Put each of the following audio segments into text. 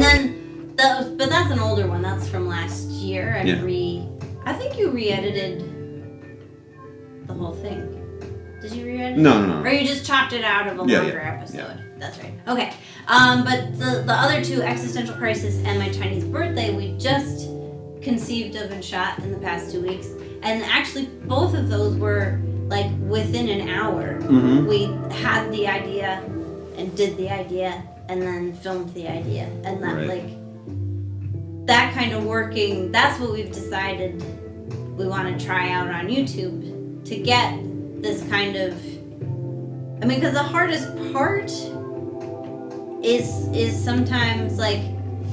then but that's an older one. That's from last year. I think you re-edited the whole thing. Did you re-edit? No. Or you just chopped it out of a longer episode? Yeah. That's right. Okay. But the other two, Existential Crisis and My Chinese Birthday, we just conceived of and shot in the past 2 weeks. And actually, both of those were like within an hour. Mm-hmm. We had the idea and did the idea and then filmed the idea. And that that kind of working, that's what we've decided we want to try out on YouTube to get this kind of, I mean, because the hardest part is sometimes like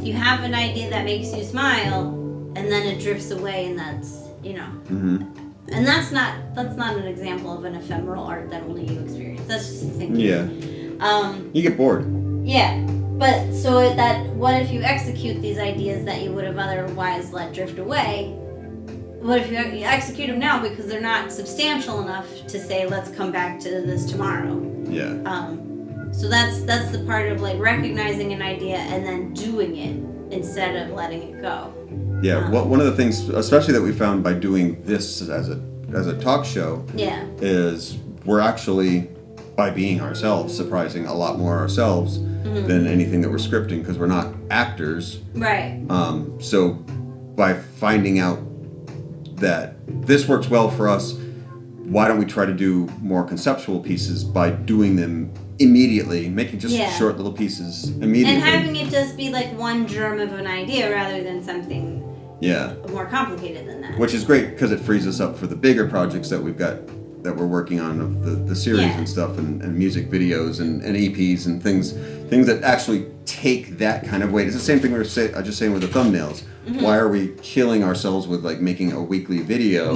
you have an idea that makes you smile and then it drifts away, and that's, you know, and that's not an example of an ephemeral art that only you experience. That's just thinking. Yeah. You get bored. Yeah. But so that, what if you execute these ideas that you would have otherwise let drift away? What if you execute them now because they're not substantial enough to say, let's come back to this tomorrow? Yeah. So that's the part of like recognizing an idea and then doing it instead of letting it go. Yeah. Well, one of the things, especially that we found by doing this as a talk show, is we're actually, by being ourselves, surprising a lot more ourselves than anything that we're scripting, because we're not actors. Right. So by finding out that this works well for us, why don't we try to do more conceptual pieces by doing them immediately, making just short little pieces immediately. And having it just be like one germ of an idea rather than something more complicated than that. Which is great because it frees us up for the bigger projects that we've got, that we're working on, of the series and stuff, and music videos and EPs and things that actually take that kind of weight. It's the same thing we were just saying with the thumbnails. Mm-hmm. Why are we killing ourselves with like making a weekly video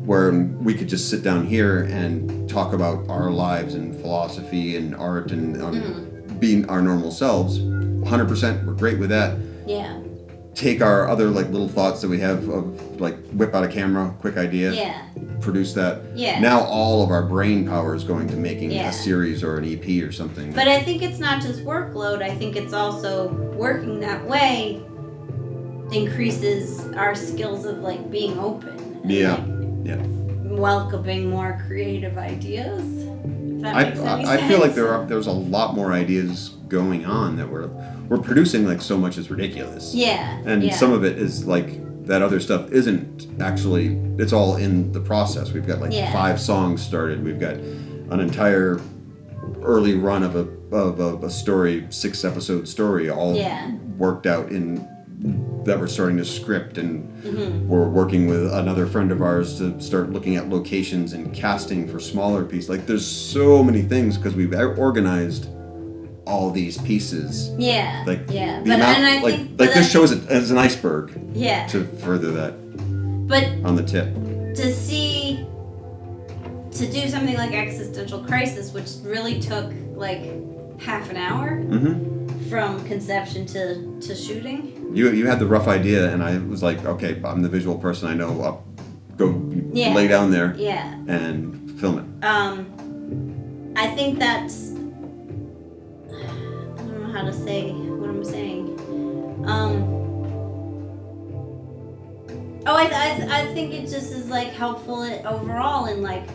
where we could just sit down here and talk about our lives and philosophy and art and being our normal selves? 100%, we're great with that. Yeah. Take our other like little thoughts that we have of like whip out a camera, quick idea, produce that. Yeah. Now all of our brain power is going to making a series or an EP or something. But I think it's not just workload. I think it's also working that way increases our skills of like being open. And, welcoming more creative ideas. If that makes any sense. I feel like there's a lot more ideas going on that we're producing, like so much is ridiculous. Yeah. And some of it is like that other stuff isn't actually, it's all in the process. We've got like 5 songs started. We've got an entire early run of a story, 6-episode story, all worked out in that we're starting to script, and we're working with another friend of ours to start looking at locations and casting for smaller pieces. Like there's so many things because we've organized all these pieces. Yeah. Like the amount, this shows it as an iceberg. Yeah. To further that. But on the tip. To do something like Existential Crisis, which really took like half an hour from conception to shooting. You had the rough idea, and I was like, okay, I'm the visual person. I know. I'll go lay down there and film it. I think that's, I don't know how to say what I'm saying. I think it just is like helpful overall in like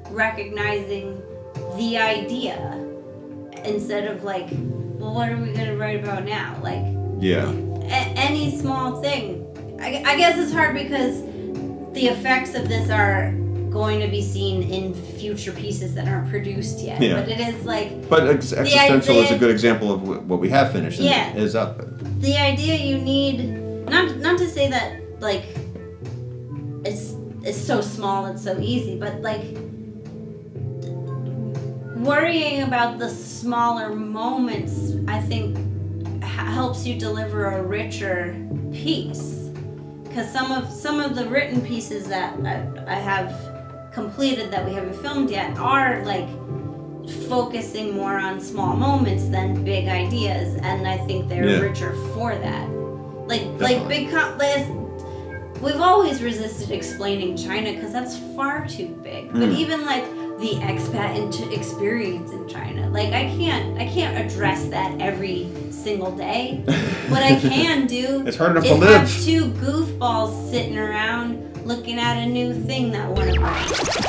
recognizing the idea instead of like, well, what are we going to write about now? Like, any small thing. I guess it's hard because the effects of this are going to be seen in future pieces that aren't produced yet. Yeah. But it is like... But Existential is a good example of what we have finished. And is up. The idea you need... Not to say that, like, it's so small, it's so easy, but, like, worrying about the smaller moments, I think, helps you deliver a richer piece. Because some of the written pieces that I have completed that we haven't filmed yet are like focusing more on small moments than big ideas, and I think they're richer for that. We've always resisted explaining China because that's far too big. But even like the expat experience in China. Like I can't address that every single day. What I can do it's hard enough is to live. have two goofballs sitting around looking at a new thing that want to buy.